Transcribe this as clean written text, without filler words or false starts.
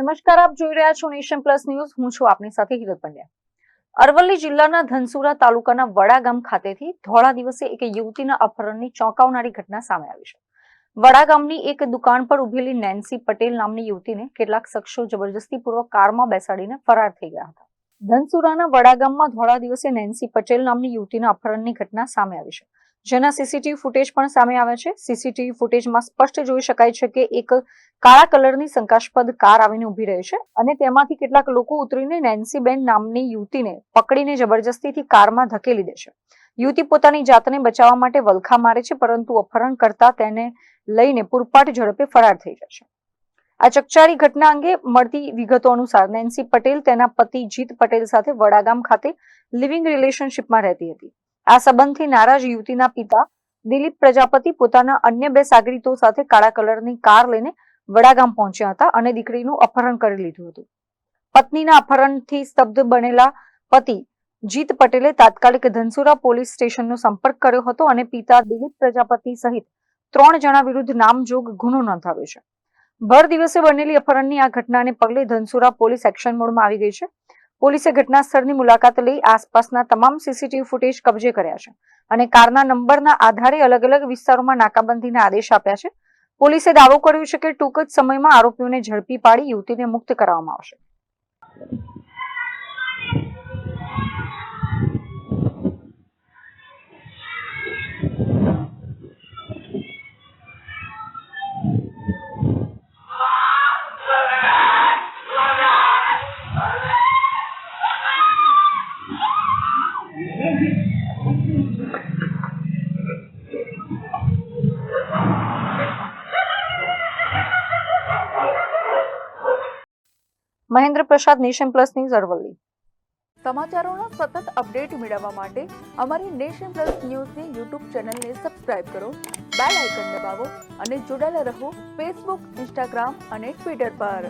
નમસ્કાર, આપ જોઈ રહ્યા છો નેશન પ્લસ ન્યૂઝ. હું છું આપની સાથે હિરલ પંડ્યા. અરવલ્લી જિલ્લાના ધનસુરા તાલુકાના વડા ગામ ખાતેથી ધોળા દિવસે એક યુવતીના અપહરણની ચોંકાવનારી ઘટના સામે આવી છે. વડા ગામની એક દુકાન પર ઉભેલી નેન્સી પટેલ નામની યુવતીને કેટલાક શખ્સો જબરજસ્તીપૂર્વક કારમાં બેસાડીને ફરાર થઈ ગયા હતા. ધનસુરાના વડા ગામમાં ધોળા દિવસે નેન્સી પટેલ નામની યુવતીના અપહરણની ઘટના સામે આવી છે, જેના સીસીટીવી ફૂટેજ પણ સામે આવ્યા છે. સીસીટીવી ફૂટેજમાં સ્પષ્ટ જોઈ શકાય છે કે એક કાળા કલરની શંકાસ્પદ કાર આવીને ઉભી રહી છે અને તેમાંથી કેટલાક લોકો ઉતરીને નેન્સીબેન નામની યુવતીને પકડીને જબરજસ્તીથી કારમાં ધકેલી દે છે. યુવતી પોતાની જાતને બચાવવા માટે વલખા મારે છે, પરંતુ અપહરણ કરતા તેને લઈને પૂરપાટ ઝડપે ફરાર થઈ જાય છે. આ ચકચારી ઘટના અંગે મળતી વિગતો અનુસાર નેન્સી પટેલ તેના પતિ જીત પટેલ સાથે વડાગામ ખાતે લિવિંગ રિલેશનશીપમાં રહેતી હતી. આ સંબંધથી નારાજ યુવતીના પિતા દિલીપ પ્રજાપતિ પોતાના અન્ય બે સાગરીતો સાથે કાળા કલરની કાર લઈને વડાગામ પહોંચ્યા હતા અને દીકરીનું અપહરણ કરી લીધું હતું. પત્નીના અપહરણથી સ્તબ્ધ બનેલા પતિ જીત પટેલે તાત્કાલિક ધનસુરા પોલીસ સ્ટેશનનો સંપર્ક કર્યો હતો અને પિતા દિલીપ પ્રજાપતિ સહિત 3 જણા વિરુદ્ધ નામજોગ ગુનો નોંધાવ્યો છે. ભર દિવસે બનેલી અપહરણની આ ઘટનાને પગલે ધનસુરા પોલીસ એક્શન મોડમાં આવી ગઈ છે. પોલીસે ઘટના સ્થળની મુલાકાત લઈ આસપાસના તમામ સીસીટીવી ફૂટેજ કબજે કર્યા છે અને કારના નંબરના આધારે અલગ અલગ વિસ્તારોમાં નાકાબંધીના આદેશ આપ્યા છે. પોલીસે દાવો કર્યો છે કે ટૂંક જ સમયમાં આરોપીઓને ઝડપી પાડી યુવતીને મુક્ત કરવામાં આવશે. મહેન્દ્ર પ્રસાદ, નેશન પ્લસ ન્યૂઝ, અરવલ્લી. સમાચારોના સતત અપડેટ મેળવવા માટે અમારી નેશન પ્લસ ન્યૂઝની યુટ્યુબ ચેનલને સબસ્ક્રાઇબ કરો, બેલ આઇકન દબાવો અને જોડાયેલા રહો ફેસબુક, ઇન્સ્ટાગ્રામ અને ટ્વિટર પર.